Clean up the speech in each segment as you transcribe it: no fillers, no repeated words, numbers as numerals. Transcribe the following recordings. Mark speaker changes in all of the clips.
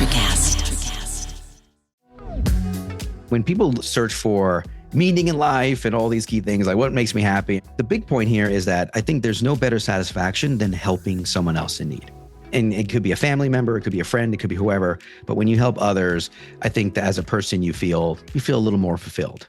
Speaker 1: Masterclass.
Speaker 2: When people search for meaning in life and all these key things, like what makes me happy, the big point here is that I think there's no better satisfaction than helping someone else in need. And it could be a family member, it could be a friend, it could be whoever. But when you help others, I think that as a person, you feel a little more fulfilled.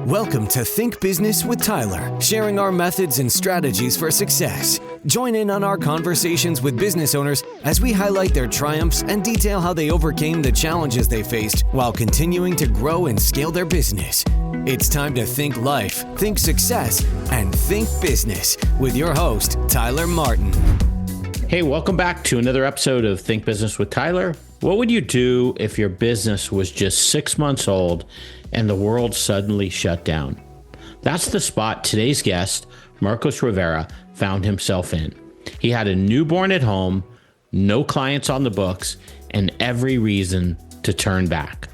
Speaker 3: Welcome to Think Business with Tyler, sharing our methods and strategies for success. Join in on our conversations with business owners as we highlight their triumphs and detail how they overcame the challenges they faced while continuing to grow and scale their business. It's time to think life, think success, and think business with your host, Tyler Martin.
Speaker 4: Hey, welcome back to another episode of Think Business with Tyler. What would you do if your business was just 6 months old and the world suddenly shut down? That's the spot today's guest, Marcos Rivera, found himself in. He had a newborn at home, no clients on the books, and every reason to turn back.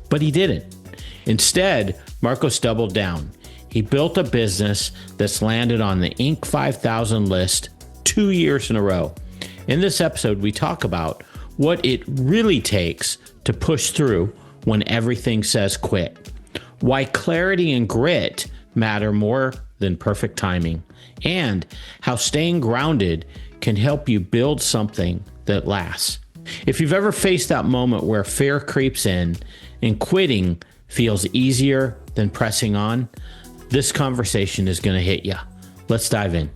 Speaker 4: But he didn't. Instead, Marcos doubled down. He built a business that's landed on the Inc. 5000 list 2 years in a row. In this episode, we talk about what it really takes to push through when everything says quit, why clarity and grit matter more than perfect timing, and how staying grounded can help you build something that lasts. If you've ever faced that moment where fear creeps in and quitting feels easier than pressing on, this conversation is going to hit you. Let's dive in.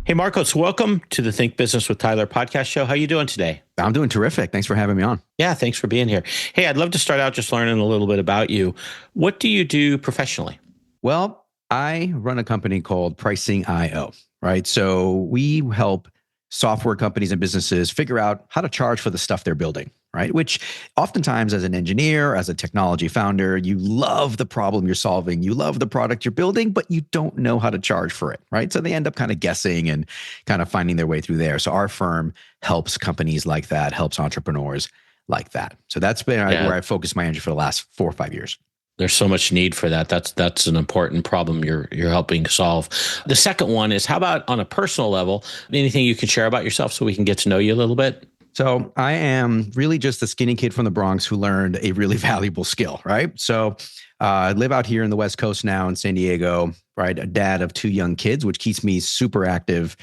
Speaker 4: Hey, Marcos, welcome to the Think Business with Tyler podcast show. How you doing today?
Speaker 2: I'm doing terrific. Thanks for having me on.
Speaker 4: Yeah, thanks for being here. Hey, I'd love to start out just learning a little bit about you. What do you do professionally?
Speaker 2: Well, I run a company called Pricing.io, right? So we help software companies and businesses figure out how to charge for the stuff they're building, right? Which oftentimes as an engineer, as a technology founder, you love the problem you're solving, you love the product you're building, but you don't know how to charge for it, right? So they end up kind of guessing and kind of finding their way through there. So our firm helps companies like that, helps entrepreneurs like that. So that's been where I focused my energy for the last 4 or 5 years.
Speaker 4: There's so much need for that. That's an important problem you're helping solve. The second one is, how about on a personal level? Anything you can share about yourself so we can get to know you a little bit?
Speaker 2: So I am really just a skinny kid from the Bronx who learned a really valuable skill, right? So I live out here in the West Coast now in San Diego, right? A dad of 2 young kids, which keeps me super active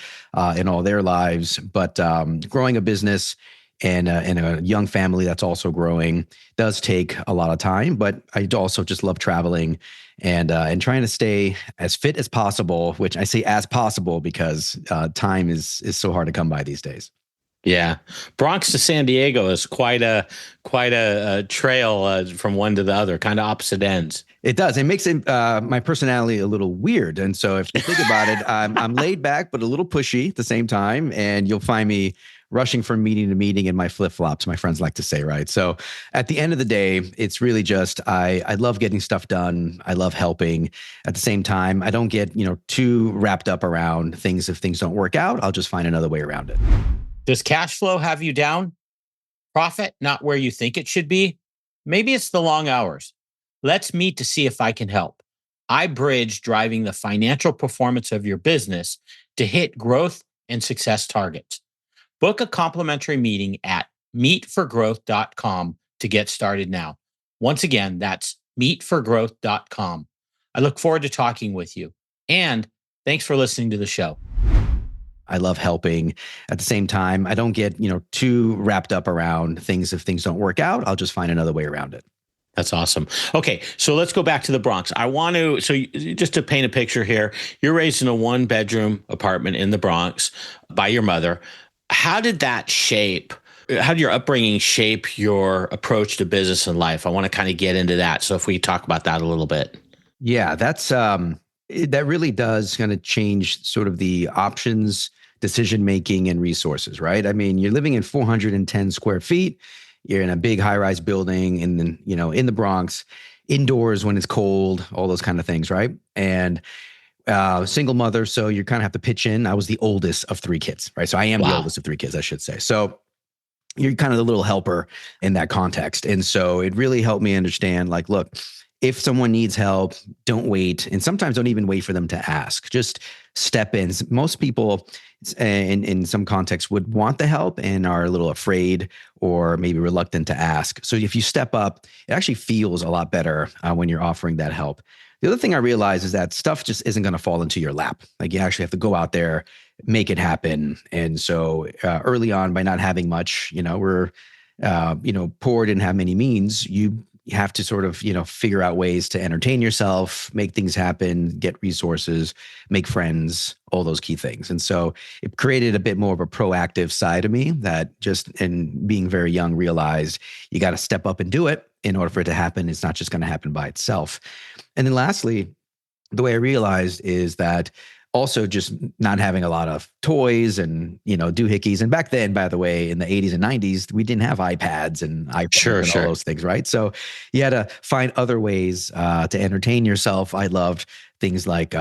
Speaker 2: in all their lives. But growing a business and a young family that's also growing does take a lot of time. But I also just love traveling and trying to stay as fit as possible, which I say as possible because time is so hard to come by these days.
Speaker 4: Yeah. Bronx to San Diego is quite a trail from one to the other, kind of opposite ends.
Speaker 2: It does. It makes my personality a little weird. And so if you think about it, I'm laid back, but a little pushy at the same time. And you'll find me rushing from meeting to meeting in my flip-flops, my friends like to say, right? So at the end of the day, it's really just, I love getting stuff done. I love helping. At the same time, I don't get, too wrapped up around things. If things don't work out, I'll just find another way around it.
Speaker 4: Does cash flow have you down? Profit not where you think it should be? Maybe it's the long hours. Let's meet to see if I can help. I bridge driving the financial performance of your business to hit growth and success targets. Book a complimentary meeting at meetforgrowth.com to get started now. Once again, that's meetforgrowth.com. I look forward to talking with you. And thanks for listening to the show.
Speaker 2: I love helping. At the same time, I don't get, too wrapped up around things. If things don't work out, I'll just find another way around it.
Speaker 4: That's awesome. Okay, so let's go back to the Bronx. Just to paint a picture here, you're raised in a 1-bedroom apartment in the Bronx by your mother. How did your upbringing shape your approach to business and life? I want to kind of get into that. So if we talk about that a little bit.
Speaker 2: Yeah, that's that really does kind of change sort of the options, decision-making, and resources, right? I mean, you're living in 410 square feet. You're in a big high-rise building in the Bronx, indoors when it's cold, all those kind of things, right? And single mother, so you kind of have to pitch in. I was the oldest of 3 kids, right? So I am the oldest of 3 kids, I should say. So you're kind of the little helper in that context. And so it really helped me understand, like, look, if someone needs help, don't wait. And sometimes don't even wait for them to ask. Just step in. Most people, in some contexts would want the help and are a little afraid or maybe reluctant to ask. So if you step up, it actually feels a lot better when you're offering that help. The other thing I realize is that stuff just isn't going to fall into your lap. Like you actually have to go out there, make it happen. And so early on, by not having much, we're poor, didn't have many means. You have to sort of, figure out ways to entertain yourself, make things happen, get resources, make friends, all those key things. And so it created a bit more of a proactive side of me that just in being very young realized you got to step up and do it in order for it to happen. It's not just going to happen by itself. And then lastly, the way I realized is that also just not having a lot of toys and, doohickeys. And back then, by the way, in the 80s and 90s, we didn't have iPads and iPhones and all those things, right? So you had to find other ways to entertain yourself. I loved things like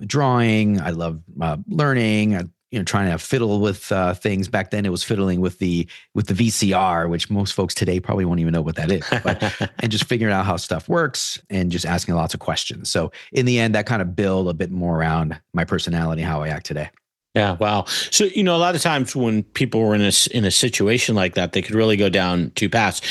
Speaker 2: drawing. I loved learning. Trying to fiddle with things. Back then, it was fiddling with the VCR, which most folks today probably won't even know what that is. And just figuring out how stuff works and just asking lots of questions. So in the end, that kind of built a bit more around my personality, how I act today.
Speaker 4: Yeah. Wow. So, a lot of times when people were in a situation like that, they could really go down two paths.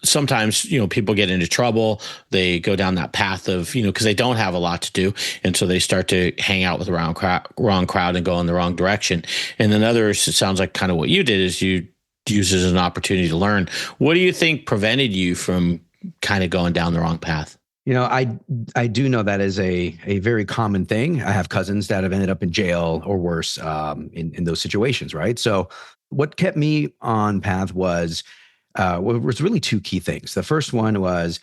Speaker 4: Sometimes, people get into trouble. They go down that path of, because they don't have a lot to do. And so they start to hang out with the wrong crowd and go in the wrong direction. And then others, it sounds like kind of what you did is you use it as an opportunity to learn. What do you think prevented you from kind of going down the wrong path?
Speaker 2: I do know that is a very common thing. I have cousins that have ended up in jail or worse in those situations, right? So what kept me on path was really two key things. The first one was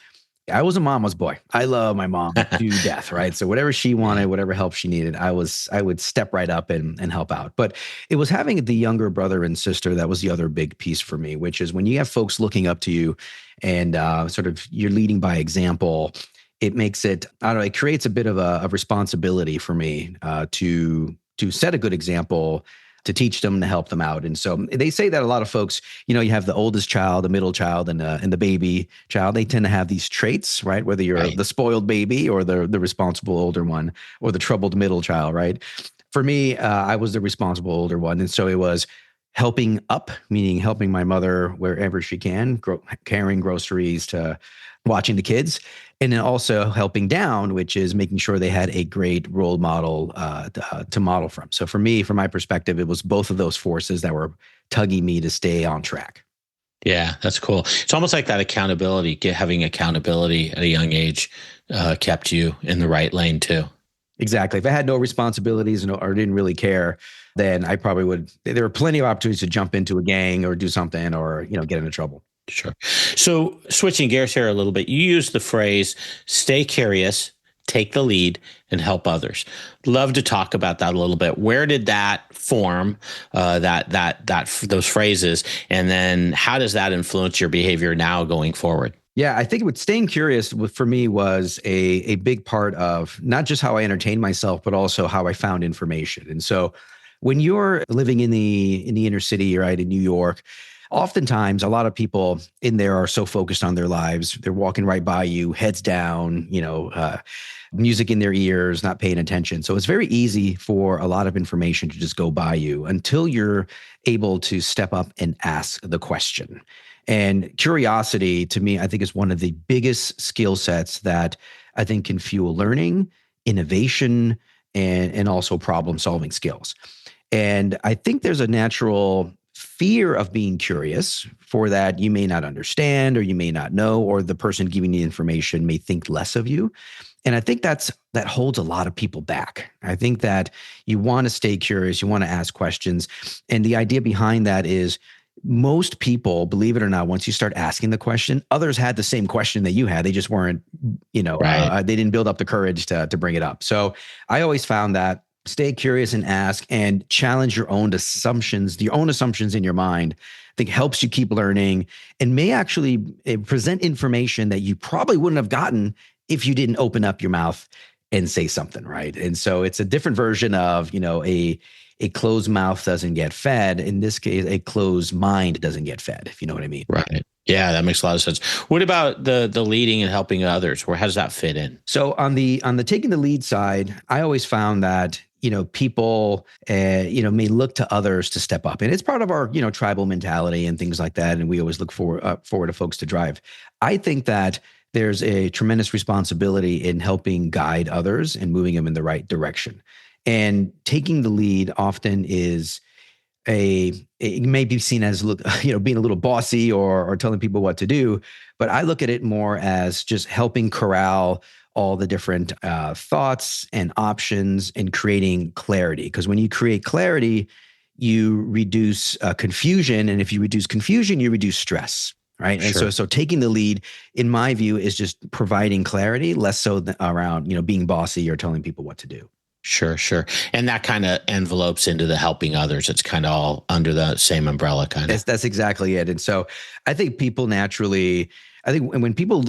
Speaker 2: I was a mama's boy. I love my mom to death, right? So whatever she wanted, whatever help she needed, I would step right up and help out. But it was having the younger brother and sister that was the other big piece for me, which is when you have folks looking up to you and sort of you're leading by example, it makes it, it creates a bit of a responsibility for me to set a good example, to teach them, to help them out. And so they say that a lot of folks, you have the oldest child, the middle child, and the baby child. They tend to have these traits, right? Whether you're the spoiled baby or the responsible older one or the troubled middle child, right? For me, I was the responsible older one. And so it was helping up, meaning helping my mother wherever she can, carrying groceries to watching the kids. And then also helping down, which is making sure they had a great role model to model from. So for me, from my perspective, it was both of those forces that were tugging me to stay on track.
Speaker 4: Yeah, that's cool. It's almost like that accountability, having accountability at a young age kept you in the right lane too.
Speaker 2: Exactly. If I had no responsibilities or didn't really care, then I probably would. There were plenty of opportunities to jump into a gang or do something or, get into trouble.
Speaker 4: Sure. So switching gears here a little bit, you use the phrase, stay curious, take the lead, and help others. Love to talk about that a little bit. Where did that form, those phrases? And then how does that influence your behavior now going forward?
Speaker 2: Yeah, I think with staying curious for me was a big part of not just how I entertained myself, but also how I found information. And so when you're living in the inner city, right, in New York, oftentimes, a lot of people in there are so focused on their lives. They're walking right by you, heads down, music in their ears, not paying attention. So it's very easy for a lot of information to just go by you until you're able to step up and ask the question. And curiosity, to me, I think is one of the biggest skill sets that I think can fuel learning, innovation, and also problem-solving skills. And I think there's a natural fear of being curious for that you may not understand or you may not know, or the person giving the information may think less of you. And I think that holds a lot of people back. I think that you want to stay curious, you want to ask questions. And the idea behind that is most people, believe it or not, once you start asking the question, others had the same question that you had. They just weren't, they didn't build up the courage to bring it up. So I always found that stay curious and ask and challenge your own assumptions in your mind. I think helps you keep learning and may actually present information that you probably wouldn't have gotten if you didn't open up your mouth and say something, right? And so it's a different version of, a closed mouth doesn't get fed. In this case, a closed mind doesn't get fed, if you know what I mean.
Speaker 4: Right. Yeah, that makes a lot of sense. What about the leading and helping others? How does that fit in?
Speaker 2: So on the taking the lead side, I always found that people, may look to others to step up. And it's part of our, tribal mentality and things like that. And we always look forward to folks to drive. I think that there's a tremendous responsibility in helping guide others and moving them in the right direction. And taking the lead often is it may be seen as, being a little bossy or telling people what to do. But I look at it more as just helping corral all the different thoughts and options and creating clarity. Because when you create clarity, you reduce confusion. And if you reduce confusion, you reduce stress. Right. And
Speaker 4: Sure.
Speaker 2: so taking the lead, in my view, is just providing clarity, less so around, being bossy or telling people what to do.
Speaker 4: Sure, sure. And that kind of envelopes into the helping others. It's kind of all under the same umbrella, kind of.
Speaker 2: That's exactly it. And so I think people naturally, when people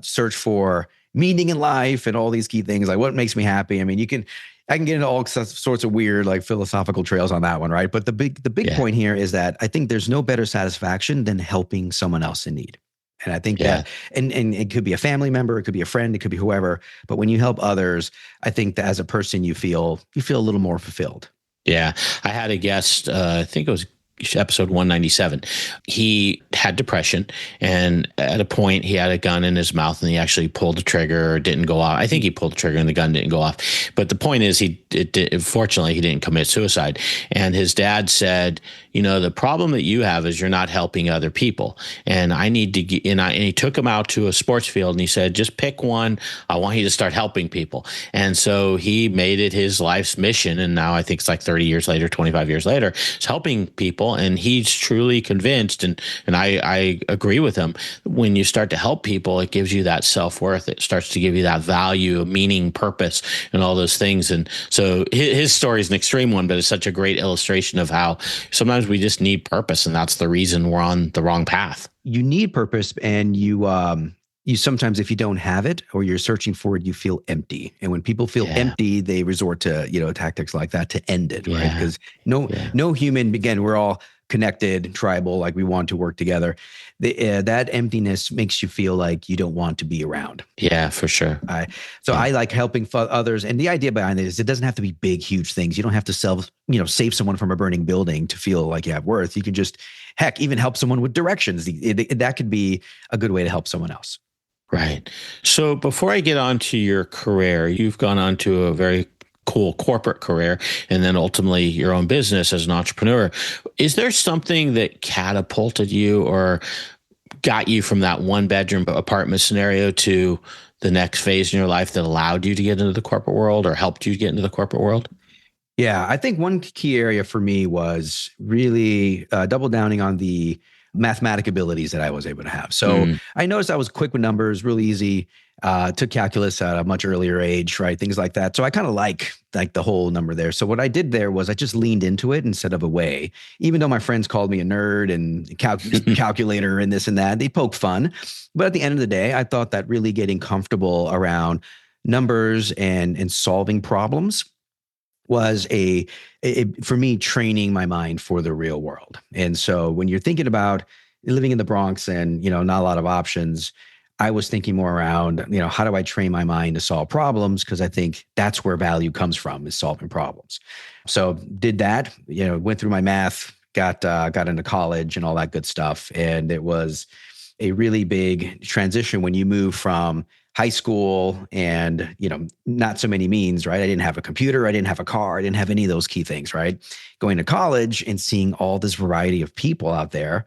Speaker 2: search for meaning in life and all these key things, like what makes me happy. I mean, I can get into all sorts of weird, like philosophical trails on that one, right? But the big point here is that I think there's no better satisfaction than helping someone else in need. And I think that, and it could be a family member, it could be a friend, it could be whoever. But when you help others, I think that as a person, you feel a little more fulfilled.
Speaker 4: Yeah. I had a guest, I think it was episode 197. He had depression, and at a point he had a gun in his mouth and he actually pulled the trigger, didn't go off. I think he pulled the trigger and the gun didn't go off. But the point is, fortunately, he didn't commit suicide. And his dad said, the problem that you have is you're not helping other people. And I need to get, and he took him out to a sports field and he said, just pick one. I want you to start helping people. And so he made it his life's mission. And now I think it's like 30 years later, 25 years later, it's helping people. And he's truly convinced, and I agree with him. When you start to help people, it gives you that self-worth. It starts to give you that value, meaning, purpose, and all those things. And so his story is an extreme one, but it's such a great illustration of how sometimes we just need purpose, and that's the reason we're on the wrong path.
Speaker 2: You need purpose, and you sometimes, if you don't have it or you're searching for it, you feel empty. And when people feel empty, they resort to, tactics like that to end it, right? Because no human, again, we're all connected, tribal, like we want to work together. That emptiness makes you feel like you don't want to be around.
Speaker 4: Yeah, for sure.
Speaker 2: I like helping others. And the idea behind it is it doesn't have to be big, huge things. You don't have to save someone from a burning building to feel like you have worth. You can just, heck, even help someone with directions. That could be a good way to help someone else.
Speaker 4: Right. So before I get on to your career, you've gone on to a very cool corporate career and then ultimately your own business as an entrepreneur. Is there something that catapulted you or got you from that one bedroom apartment scenario to the next phase in your life that allowed you to get into the corporate world or helped you get into the corporate world?
Speaker 2: Yeah, I think one key area for me was really double downing on the mathematic abilities that I was able to have. So I noticed I was quick with numbers, really easy, took calculus at a much earlier age, right? Things like that. So I kind of like the whole number there. So what I did there was I just leaned into it instead of away, even though my friends called me a nerd and calculator and this and that, they poke fun. But at the end of the day, I thought that really getting comfortable around numbers and solving problems was for me, training my mind for the real world. And so when you're thinking about living in the Bronx and, not a lot of options, I was thinking more around, how do I train my mind to solve problems? Because I think that's where value comes from, is solving problems. So did that, went through my math, got into college and all that good stuff. And it was a really big transition when you move from high school and, not so many means, right? I didn't have a computer. I didn't have a car. I didn't have any of those key things, right? Going to college and seeing all this variety of people out there,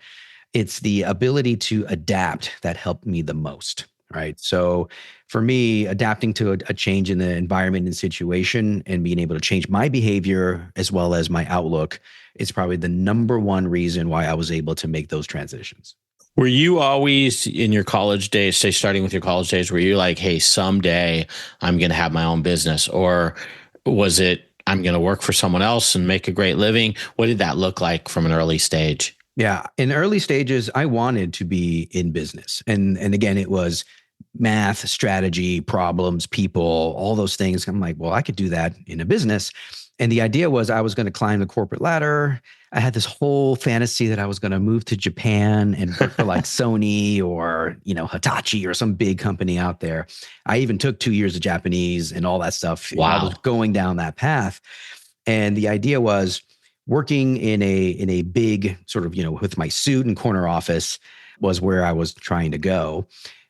Speaker 2: it's the ability to adapt that helped me the most, right? So for me, adapting to a change in the environment and situation and being able to change my behavior as well as my outlook is probably the number one reason why I was able to make those transitions.
Speaker 4: Were you always in your college days, say starting with your college days, were you like, hey, someday I'm going to have my own business? Or was it, I'm going to work for someone else and make a great living? What did that look like from an early stage?
Speaker 2: Yeah. In early stages, I wanted to be in business. And again, it was math, strategy, problems, people, all those things. I'm like, well, I could do that in a business. And the idea was I was going to climb the corporate ladder. I had this whole fantasy that I was going to move to Japan and work for like Sony or, Hitachi or some big company out there. I even took 2 years of Japanese and all that stuff. I was
Speaker 4: Wow.
Speaker 2: going down that path. And the idea was working in a big sort of, with my suit and corner office was where I was trying to go.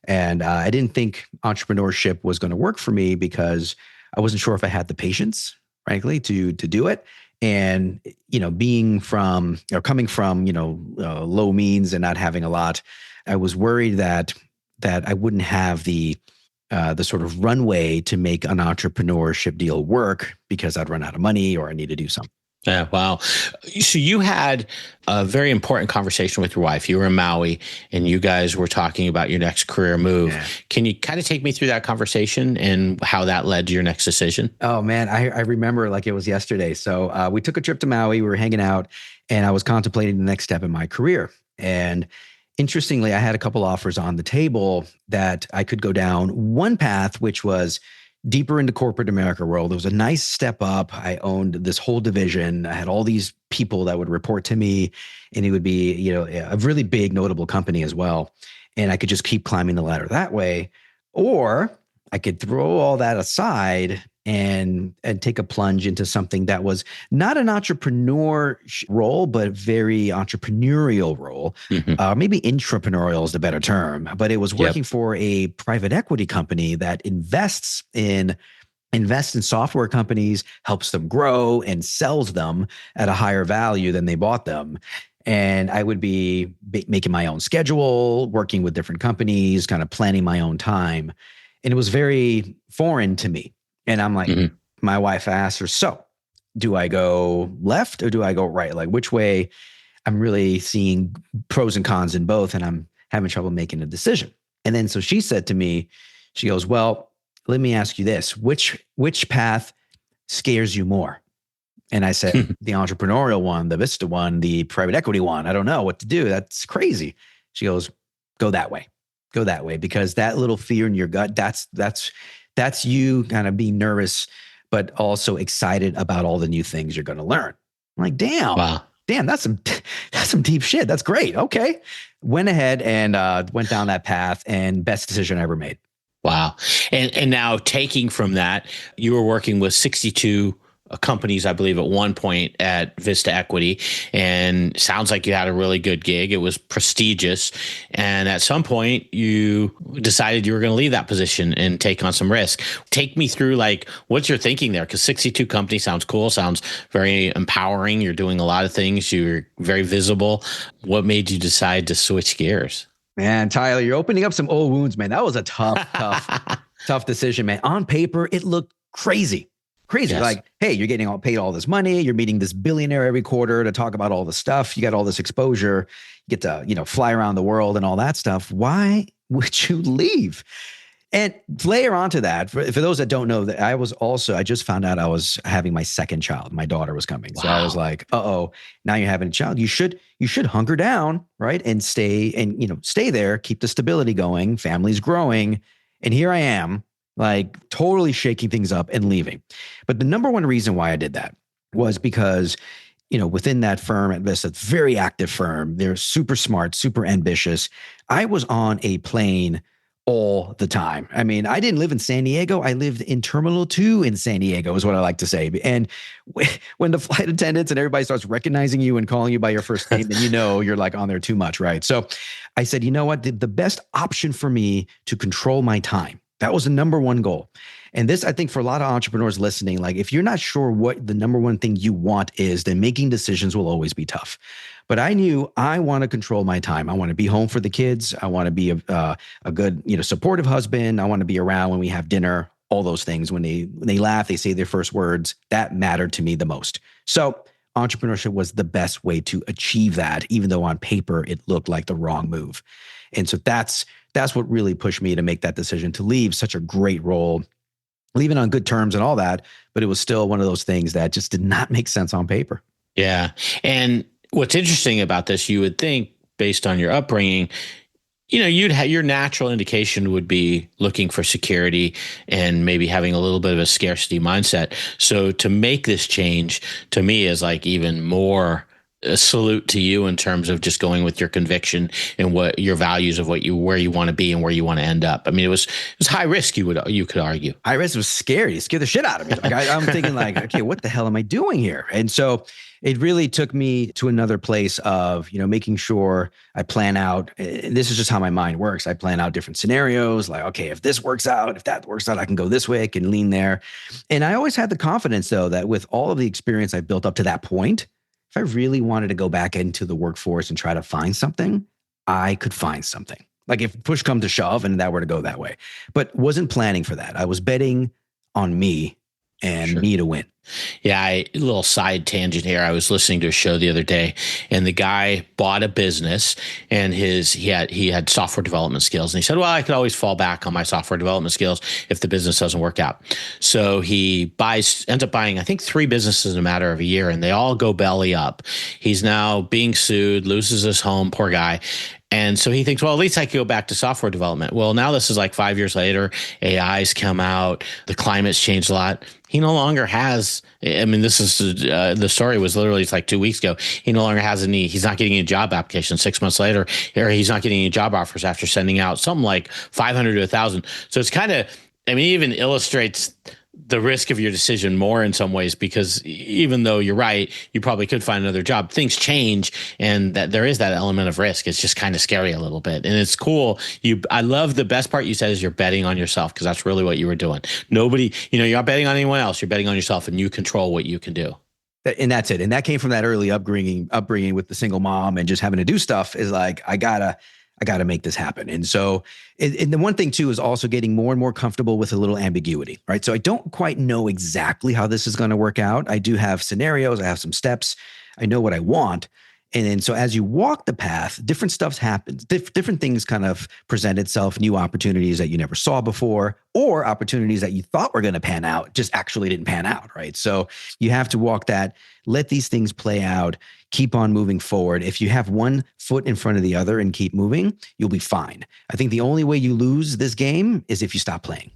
Speaker 2: And I didn't think entrepreneurship was going to work for me because I wasn't sure if I had the patience, frankly, to do it. And, being from or coming from, low means and not having a lot, I was worried that I wouldn't have the sort of runway to make an entrepreneurship deal work because I'd run out of money or I need to do something.
Speaker 4: Yeah, wow. So you had a very important conversation with your wife. You were in Maui and you guys were talking about your next career move.
Speaker 2: Yeah.
Speaker 4: Can you kind of take me through that conversation and how that led to your next decision?
Speaker 2: Oh man, I remember like it was yesterday. So we took a trip to Maui, we were hanging out and I was contemplating the next step in my career. And interestingly, I had a couple offers on the table that I could go down one path, which was deeper into corporate America world. It was a nice step up. I owned this whole division. I had all these people that would report to me and it would be, a really big notable company as well. And I could just keep climbing the ladder that way. Or I could throw all that aside and take a plunge into something that was not an entrepreneur role, but very entrepreneurial role.
Speaker 4: Mm-hmm.
Speaker 2: Maybe intrapreneurial is the better term, but it was working for a private equity company that invests in software companies, helps them grow and sells them at a higher value than they bought them. And I would be making my own schedule, working with different companies, kind of planning my own time. And it was very foreign to me. And I'm like, My wife asked her, so do I go left or do I go right? Like which way? I'm really seeing pros and cons in both and I'm having trouble making a decision. And then so she said to me, she goes, well, let me ask you this, which path scares you more? And I said, the entrepreneurial one, the Vista one, the private equity one. I don't know what to do. That's crazy. She goes, go that way, because that little fear in your gut, that's you kind of being nervous, but also excited about all the new things you're going to learn. I'm like, damn, that's some deep shit. That's great. Okay. Went ahead and went down that path and best decision I ever made.
Speaker 4: Wow. And now taking from that, you were working with 62 companies, I believe, at one point at Vista Equity, and sounds like you had a really good gig. It was prestigious. And at some point you decided you were going to leave that position and take on some risk. Take me through like, what's your thinking there? Because 62 companies sounds cool. Sounds very empowering. You're doing a lot of things. You're very visible. What made you decide to switch gears?
Speaker 2: Man, Tyler, you're opening up some old wounds, man. That was a tough decision, man. On paper, it looked crazy. Yes. Like, hey, you're getting paid all this money. You're meeting this billionaire every quarter to talk about all the stuff. You got all this exposure. You get to, fly around the world and all that stuff. Why would you leave? And layer onto that, for those that don't know, that I just found out I was having my second child. My daughter was coming. Wow. So I was like, now you're having a child. You should hunker down, right? And stay there, keep the stability going. Family's growing. And here I am, like totally shaking things up and leaving. But the number one reason why I did that was because, within that firm at Vista, it's a very active firm. They're super smart, super ambitious. I was on a plane all the time. I mean, I didn't live in San Diego. I lived in Terminal 2 in San Diego is what I like to say. And when the flight attendants and everybody starts recognizing you and calling you by your first name, then you're like on there too much, right? So I said, you know what? The best option for me to control my time, that was the number one goal. And this, I think for a lot of entrepreneurs listening, like if you're not sure what the number one thing you want is, then making decisions will always be tough. But I knew I want to control my time. I want to be home for the kids. I want to be a good, supportive husband. I want to be around when we have dinner, all those things. When they laugh, they say their first words. That mattered to me the most. So entrepreneurship was the best way to achieve that, even though on paper it looked like the wrong move. And so that's what really pushed me to make that decision to leave such a great role, leaving on good terms and all that. But it was still one of those things that just did not make sense on paper.
Speaker 4: Yeah. And what's interesting about this, you would think based on your upbringing, Your natural indication would be looking for security and maybe having a little bit of a scarcity mindset. So to make this change to me is like even more a salute to you in terms of just going with your conviction and what your values of where you want to be and where you want to end up. I mean, it was high risk. You could argue.
Speaker 2: High risk was scary. It scared the shit out of me. Like I'm thinking like, okay, what the hell am I doing here? And so it really took me to another place of, making sure I plan out. This is just how my mind works. I plan out different scenarios. Like, okay, if this works out, if that works out, I can go this way, I can lean there. And I always had the confidence though, that with all of the experience I've built up to that point, if I really wanted to go back into the workforce and try to find something, I could find something. Like if push come to shove and that were to go that way, but wasn't planning for that. I was betting on me and me to win.
Speaker 4: Yeah, a little side tangent here. I was listening to a show the other day, and the guy bought a business, and he had software development skills, and he said, "Well, I could always fall back on my software development skills if the business doesn't work out." So he ends up buying, I think, 3 businesses in a matter of a year, and they all go belly up. He's now being sued, loses his home, poor guy. And so he thinks, well, at least I could go back to software development. Well, now this is like 5 years later. AI's come out. The climate's changed a lot. He no longer has, this is, the story was literally, it's like 2 weeks ago. He no longer has he's not getting any job applications 6 months later, or he's not getting any job offers after sending out something like 500 to 1,000. So it's kind of, even illustrates the risk of your decision more in some ways, because even though you're right, you probably could find another job. Things change, and that there is that element of risk. It's just kind of scary a little bit, and it's cool. I love the best part you said is you're betting on yourself, because that's really what you were doing. Nobody, you're not betting on anyone else. You're betting on yourself, and you control what you can do.
Speaker 2: And that's it. And that came from that early upbringing with the single mom and just having to do stuff. Is like, I gotta make this happen. And so, and the one thing too is also getting more and more comfortable with a little ambiguity, right? So I don't quite know exactly how this is going to work out. I do have scenarios. I have some steps. I know what I want. And then, so as you walk the path, different stuff happens. Different things kind of present itself, new opportunities that you never saw before, or opportunities that you thought were going to pan out, just actually didn't pan out, right? So you have to walk that, let these things play out, keep on moving forward. If you have one foot in front of the other and keep moving, you'll be fine. I think the only way you lose this game is if you stop playing.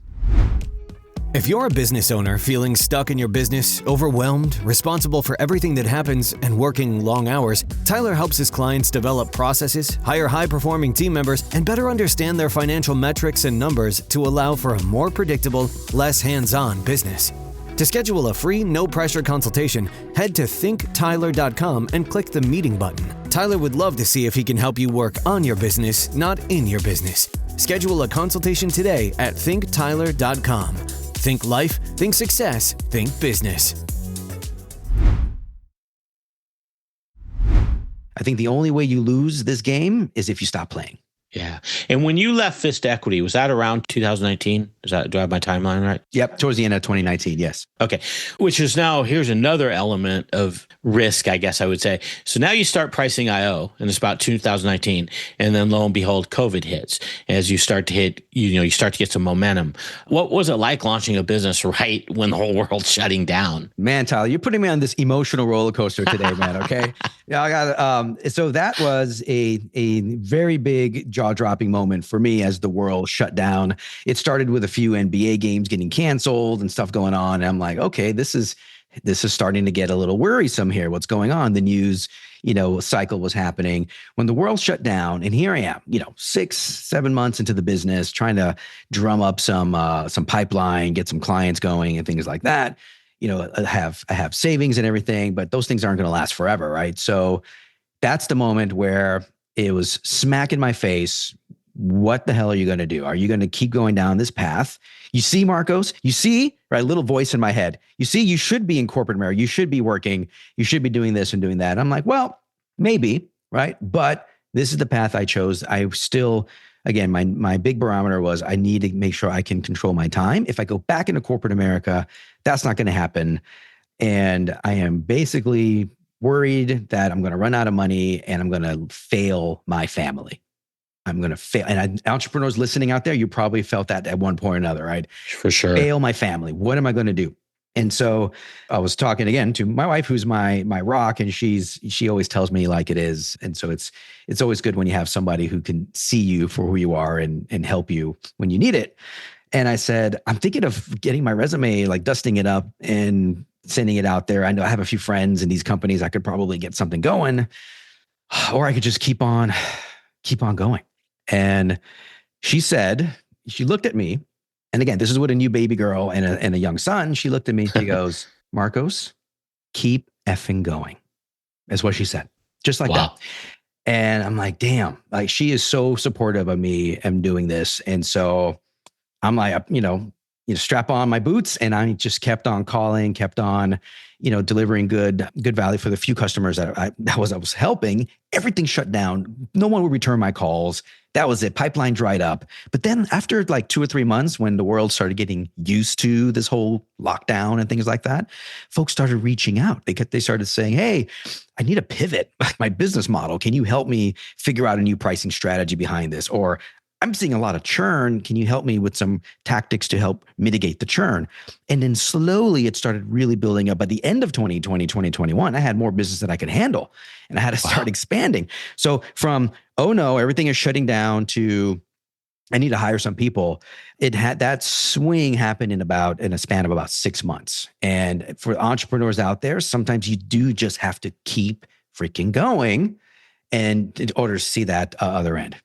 Speaker 3: If you're a business owner feeling stuck in your business, overwhelmed, responsible for everything that happens, and working long hours, Tyler helps his clients develop processes, hire high-performing team members, and better understand their financial metrics and numbers to allow for a more predictable, less hands-on business. To schedule a free, no-pressure consultation, head to thinktyler.com and click the meeting button. Tyler would love to see if he can help you work on your business, not in your business. Schedule a consultation today at thinktyler.com. Think life, think success, think business.
Speaker 2: I think the only way you lose this game is if you stop playing.
Speaker 4: Yeah. And when you left Fist Equity, was that around 2019? Do I have my timeline right?
Speaker 2: Yep. Towards the end of 2019. Yes.
Speaker 4: Okay. Which is now, here's another element of risk, I guess I would say. So now you start pricing IO, and it's about 2019. And then lo and behold, COVID hits. As you start to hit, you start to get some momentum. What was it like launching a business right when the whole world's shutting down?
Speaker 2: Man, Tyler, you're putting me on this emotional roller coaster today, man. Okay. Yeah, I got so that was a very big jaw-dropping moment for me as the world shut down. It started with a few NBA games getting canceled and stuff going on. And I'm like, okay, this is starting to get a little worrisome here. What's going on? The news, cycle was happening when the world shut down. And here I am, 6-7 months into the business, trying to drum up some pipeline, get some clients going and things like that. I have savings and everything, but those things aren't going to last forever, right? So that's the moment where it was smack in my face. What the hell are you going to do? Are you going to keep going down this path? You see, Marcos, right? Little voice in my head. You see, you should be in corporate America. You should be working. You should be doing this and doing that. And I'm like, well, maybe, right? But this is the path I chose. I still, again, my big barometer was I need to make sure I can control my time. If I go back into corporate America, that's not going to happen. And I am basically worried that I'm going to run out of money and I'm going to fail my family. I'm going to fail. And entrepreneurs listening out there, you probably felt that at one point or another, right?
Speaker 4: For sure.
Speaker 2: Fail my family. What am I going to do? And so I was talking again to my wife, who's my rock, and she always tells me like it is. And so it's always good when you have somebody who can see you for who you are and help you when you need it. And I said, I'm thinking of getting my resume, like dusting it up and sending it out there. I know I have a few friends in these companies. I could probably get something going, or I could just keep on going. And she said, she looked at me. And again, this is what a new baby girl and a young son. She looked at me. She goes, Marcos, keep effing going. That's what she said. Just like that. And I'm like, damn, like she is so supportive of me and doing this. And so I'm like, strap on my boots. And I just kept on calling, kept on, delivering good value for the few customers that I was helping. Everything shut down. No one would return my calls. That was it. Pipeline dried up. But then after like 2 or 3 months, when the world started getting used to this whole lockdown and things like that, folks started reaching out. They started saying, hey, I need a pivot, my business model. Can you help me figure out a new pricing strategy behind this? Or I'm seeing a lot of churn. Can you help me with some tactics to help mitigate the churn? And then slowly it started really building up. By the end of 2020, 2021, I had more business than I could handle and I had to start expanding. So from, oh no, everything is shutting down to I need to hire some people. It had that swing happen in a span of about 6 months. And for entrepreneurs out there, sometimes you do just have to keep freaking going and in order to see that other end.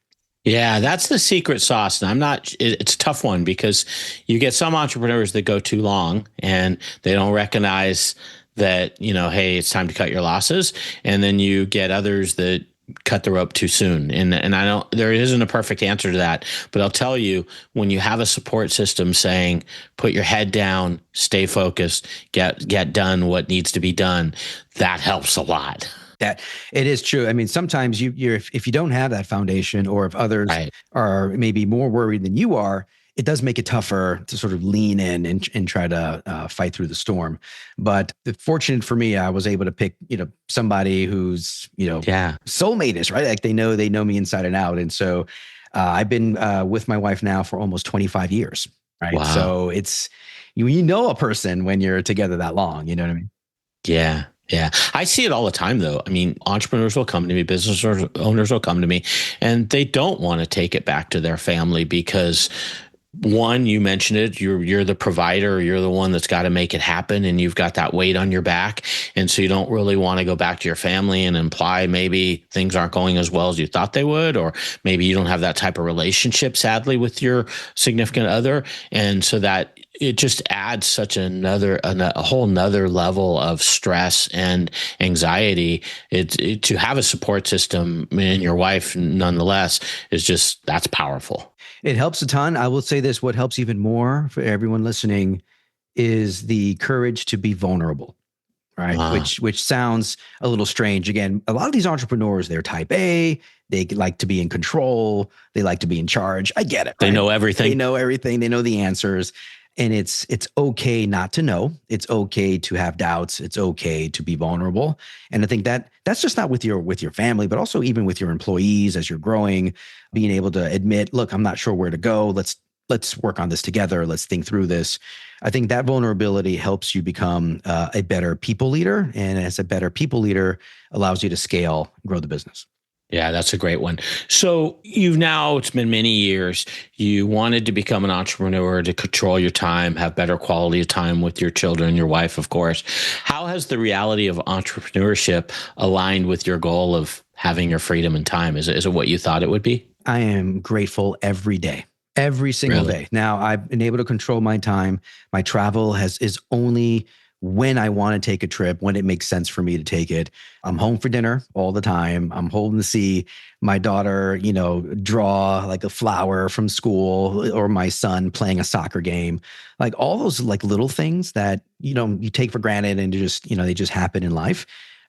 Speaker 4: Yeah, that's the secret sauce. And it's a tough one because you get some entrepreneurs that go too long and they don't recognize that, hey, it's time to cut your losses. And then you get others that cut the rope too soon. And I don't, there isn't a perfect answer to that, but I'll tell you, when you have a support system saying, put your head down, stay focused, get done what needs to be done, that helps a lot.
Speaker 2: That it is true. I mean, sometimes if you don't have that foundation, or if others are maybe more worried than you are, it does make it tougher to sort of lean in and try to fight through the storm. But fortunate for me, I was able to pick, somebody who's, soulmate-ish, right? Like they know me inside and out. And so I've been with my wife now for almost 25 years, right?
Speaker 4: Wow.
Speaker 2: So it's, you know a person when you're together that long, you know what I mean?
Speaker 4: Yeah. Yeah. I see it all the time, though. I mean, entrepreneurs will come to me, business owners will come to me, and they don't want to take it back to their family because, one, you mentioned it, you're the provider, you're the one that's got to make it happen, and you've got that weight on your back. And so you don't really want to go back to your family and imply maybe things aren't going as well as you thought they would, or maybe you don't have that type of relationship, sadly, with your significant other. And so that it just adds such a whole nother level of stress and anxiety. To have a support system, and your wife nonetheless, that's powerful.
Speaker 2: It helps a ton. I will say this, what helps even more for everyone listening is the courage to be vulnerable, right? Which sounds a little strange. Again, a lot of these entrepreneurs, they're type A, they like to be in control, they like to be in charge. I get it.
Speaker 4: They know everything.
Speaker 2: They know everything. They know the answers. And it's okay not to know. It's okay to have doubts. It's okay to be vulnerable. And I think that's just not with your family, but also even with your employees as you're growing, being able to admit, look, I'm not sure where to go. Let's work on this together. Let's think through this. I think that vulnerability helps you become a better people leader. And as a better people leader, allows you to scale, grow the business.
Speaker 4: Yeah, that's a great one. So it's been many years. You wanted to become an entrepreneur, to control your time, have better quality of time with your children, your wife, of course. How has the reality of entrepreneurship aligned with your goal of having your freedom and time? Is it what you thought it would be?
Speaker 2: I am grateful every day. Every single day. Now, I've been able to control my time. My travel is only when I want to take a trip, when it makes sense for me to take it. I'm home for dinner all the time. I'm holding to see my daughter, draw like a flower from school, or my son playing a soccer game. Like all those like little things that, you take for granted and they just happen in life.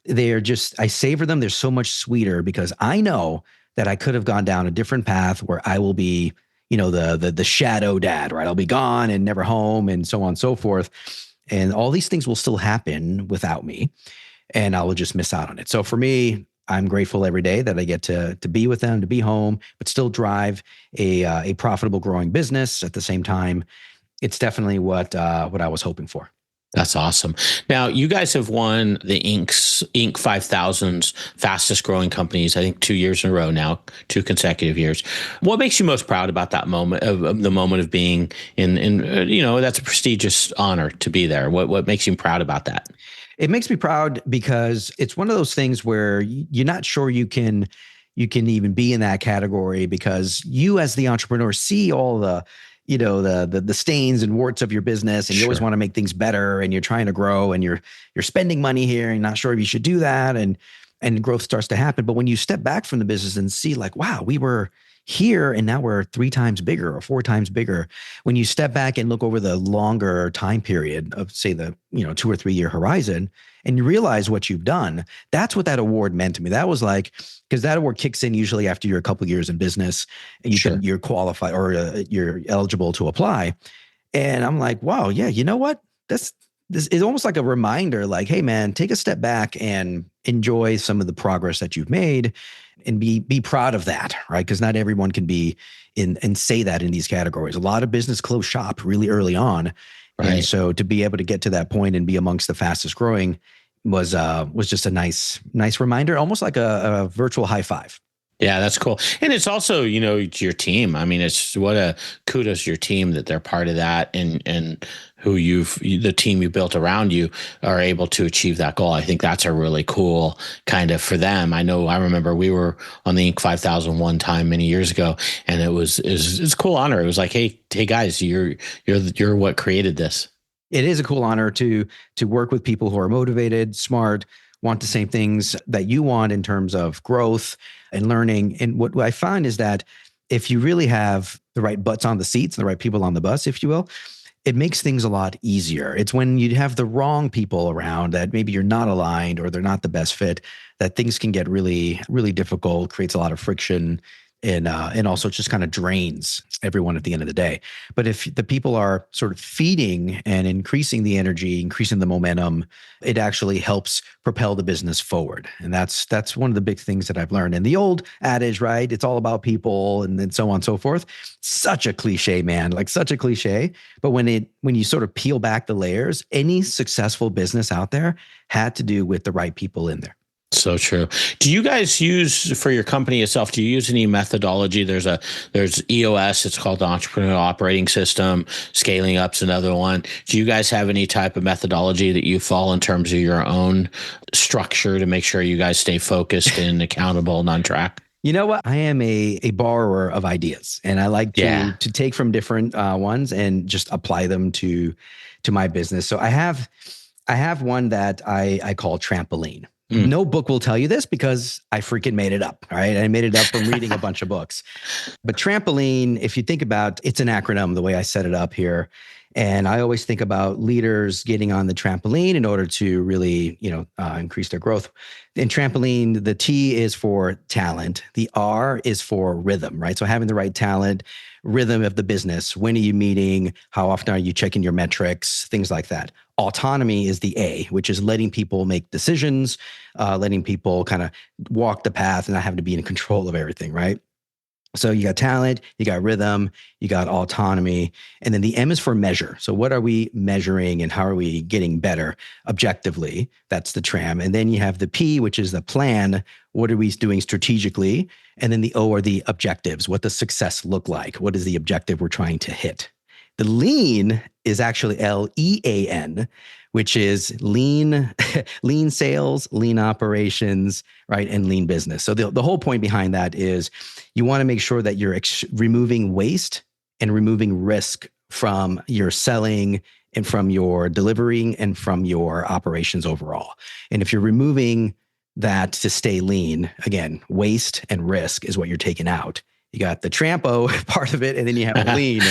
Speaker 2: I savor them. They're so much sweeter because I know that I could have gone down a different path where I will be, the shadow dad, right? I'll be gone and never home and so on and so forth. And all these things will still happen without me, and I will just miss out on it. So for me, I'm grateful every day that I get to be with them, to be home, but still drive a profitable, growing business at the same time. It's definitely what I was hoping for.
Speaker 4: That's awesome. Now, you guys have won the Inc. 5000's fastest growing companies, I think 2 years in a row now, 2 consecutive years. What makes you most proud about that moment of the moment of being that's a prestigious honor to be there. What makes you proud about that?
Speaker 2: It makes me proud because it's one of those things where you're not sure you can even be in that category, because you as the entrepreneur see all the stains and warts of your business, and you always
Speaker 4: Sure.
Speaker 2: want to make things better, and you're trying to grow, and you're spending money here and not sure if you should do that, and growth starts to happen. But when you step back from the business and see like, wow, we were here and now we're 3 times bigger or 4 times bigger. When you step back and look over the longer time period of, say, the 2 or 3 year horizon, and you realize what you've done, that's what that award meant to me. That was like, because that award kicks in usually after you're a couple of years in business, and
Speaker 4: Sure.
Speaker 2: you're qualified, or you're eligible to apply. And I'm like, wow, yeah, you know what? This is almost like a reminder, like, hey man, take a step back and enjoy some of the progress that you've made, and be proud of that, right? Because not everyone can be in and say that in these categories. A lot of business close shop really early on.
Speaker 4: Right.
Speaker 2: And so to be able to get to that point and be amongst the fastest growing was just a nice reminder, almost like a virtual high five.
Speaker 4: Yeah, that's cool. And it's also, your team. I mean, it's what a kudos to your team that they're part of that, and who the team you built around you are able to achieve that goal. I think that's a really cool kind of for them. I remember we were on the Inc. 5000 one time many years ago, and it's a cool honor. It was like, hey guys, you're what created this.
Speaker 2: It is a cool honor to work with people who are motivated, smart, want the same things that you want in terms of growth and learning. And what I find is that if you really have the right butts on the seats, the right people on the bus, if you will, it makes things a lot easier. It's when you have the wrong people around that maybe you're not aligned or they're not the best fit, that things can get really, really difficult, creates a lot of friction, and also just kind of drains everyone at the end of the day. But if the people are sort of feeding and increasing the energy, increasing the momentum, it actually helps propel the business forward. And that's one of the big things that I've learned. And the old adage, right? It's all about people, and then so on and so forth. Such a cliche, man, like such a cliche. But when you sort of peel back the layers, any successful business out there had to do with the right people in there.
Speaker 4: So true. Do you guys use, for your company itself, do you use any methodology? There's EOS, it's called the Entrepreneurial Operating System. Scaling Up's another one. Do you guys have any type of methodology that you follow in terms of your own structure to make sure you guys stay focused and accountable and on track?
Speaker 2: You know what? I am a borrower of ideas, and I like to take from different ones and just apply them to my business. So I have one that I call trampoline. No book will tell you this because I freaking made it up. All right. I made it up from reading a bunch of books. But trampoline, if you think about, it's an acronym, the way I set it up here. And I always think about leaders getting on the trampoline in order to really, increase their growth. In trampoline, the T is for talent. The R is for rhythm, right? So having the right talent, rhythm of the business. When are you meeting? How often are you checking your metrics? Things like that. Autonomy is the A, which is letting people make decisions, letting people kind of walk the path and not having to be in control of everything, right? So you got talent, you got rhythm, you got autonomy, and then the M is for measure. So what are we measuring and how are we getting better objectively? That's the tram. And then you have the P, which is the plan. What are we doing strategically? And then the O are the objectives. What does success look like? What is the objective we're trying to hit? The lean is actually LEAN, which is lean sales, lean operations, right? And lean business. So the whole point behind that is you want to make sure that you're removing waste and removing risk from your selling and from your delivering and from your operations overall. And if you're removing that to stay lean, again, waste and risk is what you're taking out. You got the trampo part of it, and then you have lean.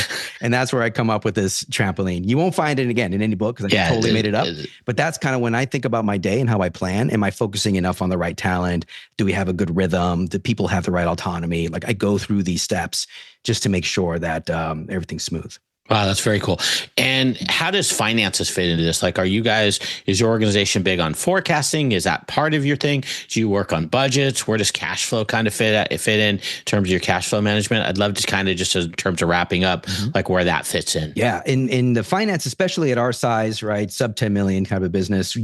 Speaker 2: And that's where I come up with this trampoline. You won't find it again in any book because I totally made it up. But that's kind of when I think about my day and how I plan. Am I focusing enough on the right talent? Do we have a good rhythm? Do people have the right autonomy? Like I go through these steps just to make sure that everything's smooth.
Speaker 4: Wow, that's very cool. And how does finances fit into this? Like, is your organization big on forecasting? Is that part of your thing? Do you work on budgets? Where does cash flow kind of fit in terms of your cash flow management? I'd love to kind of just in terms of wrapping up, like where that fits in.
Speaker 2: Yeah. In the finance, especially at our size, right? Sub 10 million kind of a business,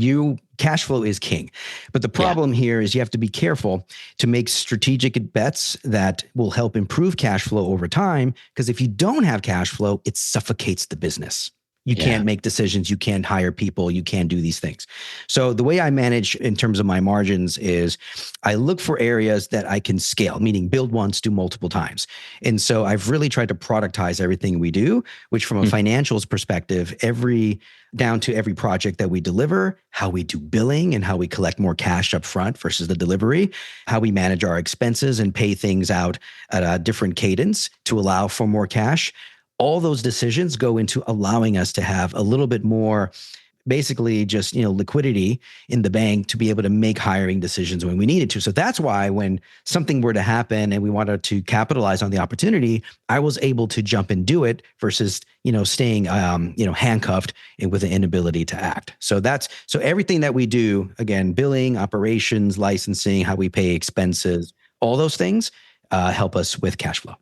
Speaker 2: cash flow is king. But the problem here is you have to be careful to make strategic bets that will help improve cash flow over time. Because if you don't have cash flow, it suffocates the business. You can't make decisions. You can't hire people. You can't do these things. So the way I manage in terms of my margins is I look for areas that I can scale, meaning build once, do multiple times. And so I've really tried to productize everything we do, which from a financials perspective, down to every project that we deliver, how we do billing and how we collect more cash up front versus the delivery, how we manage our expenses and pay things out at a different cadence to allow for more cash. All those decisions go into allowing us to have a little bit more, basically just, liquidity in the bank to be able to make hiring decisions when we needed to. So that's why when something were to happen and we wanted to capitalize on the opportunity, I was able to jump and do it versus, staying, handcuffed and with an inability to act. So everything that we do, again, billing, operations, licensing, how we pay expenses, all those things help us with cash flow.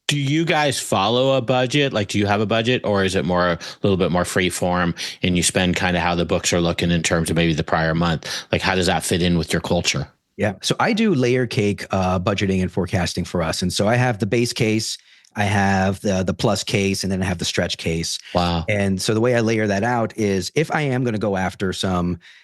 Speaker 4: Do you guys follow a budget? Like, do you have a budget, or is it a little bit more free form and you spend kind of how the books are looking in terms of maybe the prior month? Like, how does that fit in with your culture?
Speaker 2: Yeah. So I do layer cake budgeting and forecasting for us. And so I have the base case, I have the plus case, and then I have the stretch case.
Speaker 4: Wow.
Speaker 2: And so the way I layer that out is if I am going to go after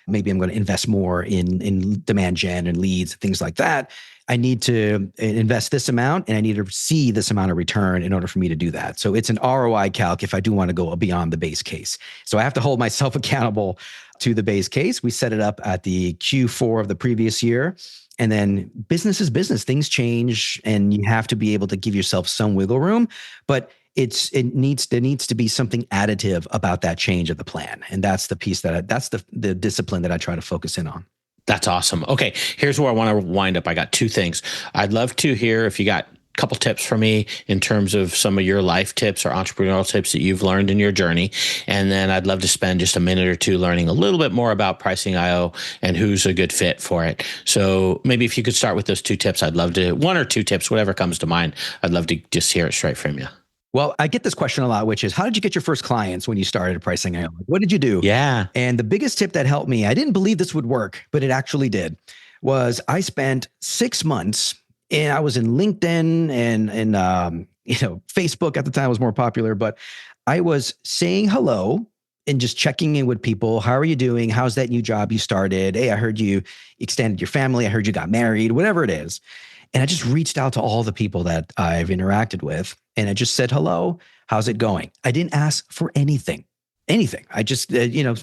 Speaker 2: maybe I'm going to invest more in demand gen and leads, things like that, I need to invest this amount and I need to see this amount of return in order for me to do that. So it's an ROI calc if I do want to go beyond the base case. So I have to hold myself accountable to the base case. We set it up at the Q4 of the previous year. And then business is business. Things change and you have to be able to give yourself some wiggle room. But there needs to be something additive about that change of the plan. And that's the piece that's the discipline that I try to focus in on.
Speaker 4: That's awesome. Okay, here's where I want to wind up. I got two things. I'd love to hear if you got a couple tips for me in terms of some of your life tips or entrepreneurial tips that you've learned in your journey. And then I'd love to spend just a minute or two learning a little bit more about Pricing.io and who's a good fit for it. So maybe if you could start with those two tips, I'd love to, one or two tips, whatever comes to mind. I'd love to just hear it straight from you.
Speaker 2: Well, I get this question a lot, which is, how did you get your first clients when you started Pricing.io? What did you do?
Speaker 4: Yeah.
Speaker 2: And the biggest tip that helped me, I didn't believe this would work, but it actually did, was I spent 6 months and I was in LinkedIn and Facebook at the time was more popular, but I was saying hello and just checking in with people. How are you doing? How's that new job you started? Hey, I heard you extended your family. I heard you got married, whatever it is. And I just reached out to all the people that I've interacted with. And I just said, hello, how's it going? I didn't ask for anything. I just,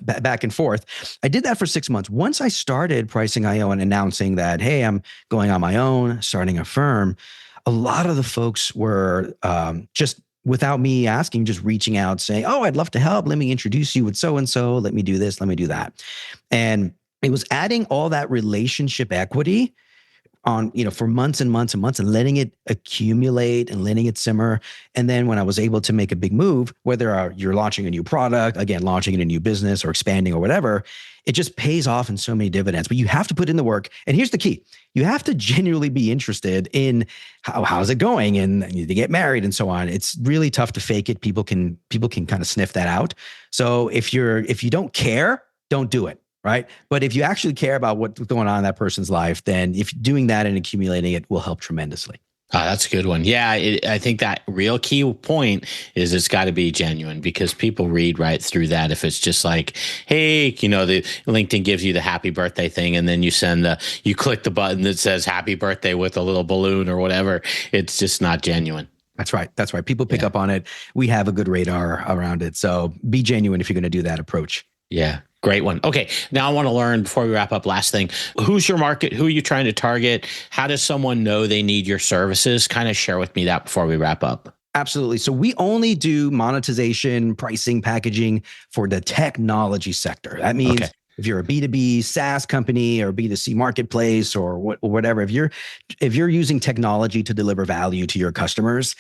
Speaker 2: back and forth. I did that for 6 months. Once I started Pricing.io and announcing that, hey, I'm going on my own, starting a firm, a lot of the folks were just without me asking, just reaching out saying, oh, I'd love to help. Let me introduce you with so-and-so. Let me do this. Let me do that. And it was adding all that relationship equity on, for months and months and months and letting it accumulate and letting it simmer. And then when I was able to make a big move, whether you're launching a new product, again, launching in a new business or expanding or whatever, it just pays off in so many dividends. But you have to put in the work. And here's the key. You have to genuinely be interested in how's it going and you get married and so on. It's really tough to fake it. People can kind of sniff that out. So if you don't care, don't do it. Right. But if you actually care about what's going on in that person's life, then if doing that and accumulating it will help tremendously.
Speaker 4: That's a good one. Yeah, I think that real key point is it's got to be genuine because people read right through that. If it's just like, hey, the LinkedIn gives you the happy birthday thing and then you click the button that says happy birthday with a little balloon or whatever, it's just not genuine.
Speaker 2: That's right. People pick up on it. We have a good radar around it. So be genuine if you're going to do that approach.
Speaker 4: Yeah. Great one. Okay. Now I want to learn before we wrap up, last thing, who's your market? Who are you trying to target? How does someone know they need your services? Kind of share with me that before we wrap up.
Speaker 2: Absolutely. So we only do monetization, pricing, packaging for the technology sector. That means if you're a B2B SaaS company or B2C marketplace or whatever, if you're using technology to deliver value to your customers,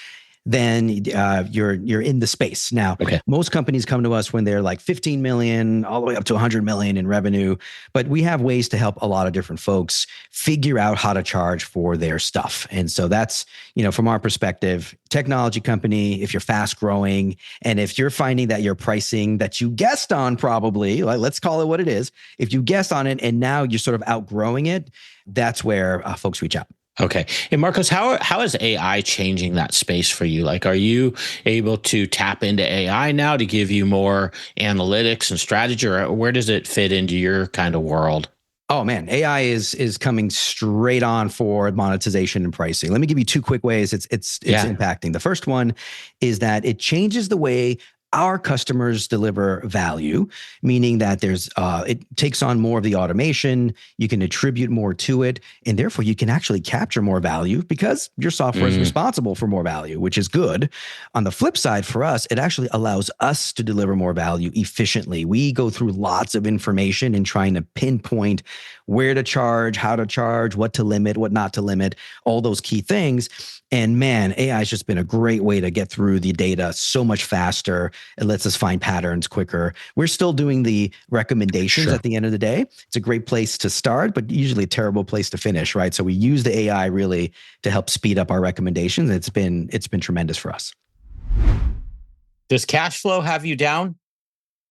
Speaker 2: then you're in the space. Now,
Speaker 4: Okay.
Speaker 2: most companies come to us when they're like 15 million all the way up to 100 million in revenue, but we have ways to help a lot of different folks figure out how to charge for their stuff. And so that's, from our perspective, technology company, if you're fast growing, and if you're finding that your pricing that you guessed on, probably, let's call it what it is, if you guessed on it and now you're sort of outgrowing it, that's where folks reach out.
Speaker 4: Okay. And Marcos, how is AI changing that space for you? Like, are you able to tap into AI now to give you more analytics and strategy, or where does it fit into your kind of world?
Speaker 2: Oh man, AI is coming straight on for monetization and pricing. Let me give you two quick ways it's impacting. The first one is that it changes the way our customers deliver value, meaning that it takes on more of the automation, you can attribute more to it, and therefore you can actually capture more value because your software is responsible for more value, which is good. On the flip side, for us, it actually allows us to deliver more value efficiently. We go through lots of information in trying to pinpoint where to charge, how to charge, what to limit, what not to limit, all those key things. And man, AI has just been a great way to get through the data so much faster. It lets us find patterns quicker. We're still doing the recommendations at the end of the day. It's a great place to start, but usually a terrible place to finish, right? So we use the AI really to help speed up our recommendations. It's been tremendous for us.
Speaker 4: Does cash flow have you down?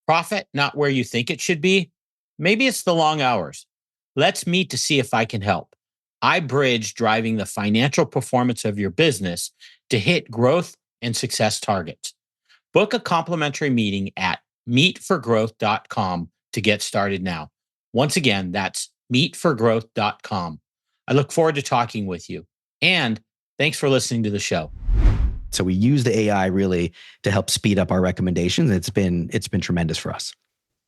Speaker 4: Profit not where you think it should be? Maybe it's the long hours. Let's meet to see if I can help. I bridge driving the financial performance of your business to hit growth and success targets. Book a complimentary meeting at meetforgrowth.com to get started now. Once again, that's meetforgrowth.com. I look forward to talking with you. And thanks for listening to the show.
Speaker 2: So we use the AI really to help speed up our recommendations. It's been tremendous for us.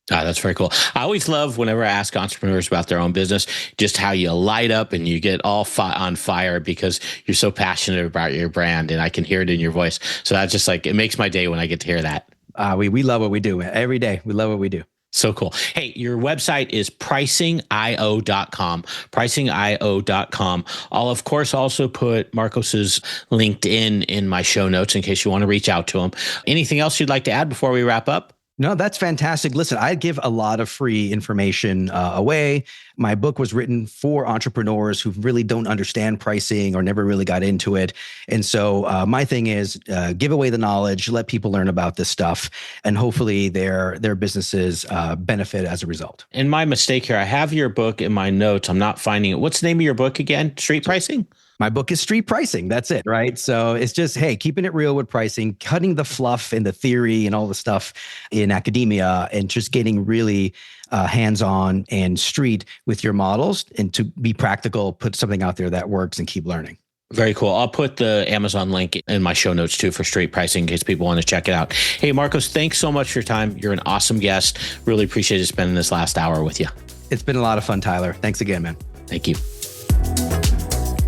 Speaker 4: That's very cool. I always love whenever I ask entrepreneurs about their own business, just how you light up and you get all on fire because you're so passionate about your brand, and I can hear it in your voice. So that's just like, it makes my day when I get to hear that. We love what we do every day. We love what we do. So cool. Hey, your website is pricingio.com, pricingio.com. I'll, of course, also put Marcos's LinkedIn in my show notes in case you want to reach out to him. Anything else you'd like to add before we wrap up?
Speaker 2: No, that's fantastic. Listen, I give a lot of free information away. My book was written for entrepreneurs who really don't understand pricing or never really got into it. And so my thing is give away the knowledge, let people learn about this stuff, and hopefully their businesses benefit as a result.
Speaker 4: And my mistake here, I have your book in my notes. I'm not finding it. What's the name of your book again? Street Pricing?
Speaker 2: My book is Street Pricing. That's it, right? So it's just, hey, keeping it real with pricing, cutting the fluff and the theory and all the stuff in academia, and just getting really hands-on and street with your models, and to be practical, put something out there that works and keep learning.
Speaker 4: Very cool. I'll put the Amazon link in my show notes too for Street Pricing in case people want to check it out. Hey, Marcos, thanks so much for your time. You're an awesome guest. Really appreciated spending this last hour with you.
Speaker 2: It's been a lot of fun, Tyler. Thanks again, man.
Speaker 4: Thank you.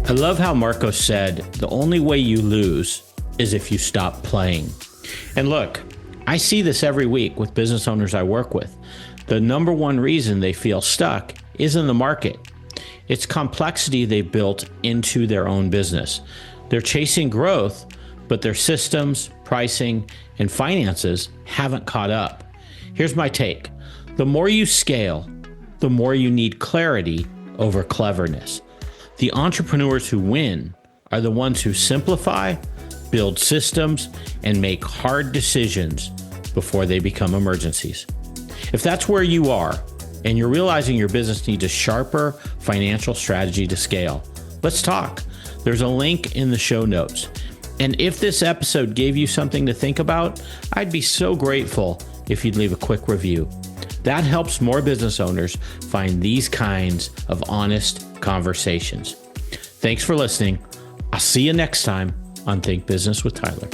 Speaker 4: I love how Marcos said, the only way you lose is if you stop playing. And look, I see this every week with business owners I work with. The number one reason they feel stuck isn't the market. It's complexity they built into their own business. They're chasing growth, but their systems, pricing, and finances haven't caught up. Here's my take. The more you scale, the more you need clarity over cleverness. The entrepreneurs who win are the ones who simplify, build systems, and make hard decisions before they become emergencies. If that's where you are, and you're realizing your business needs a sharper financial strategy to scale, let's talk. There's a link in the show notes. And if this episode gave you something to think about, I'd be so grateful if you'd leave a quick review. That helps more business owners find these kinds of honest conversations. Thanks for listening. I'll see you next time on Think Business with Tyler.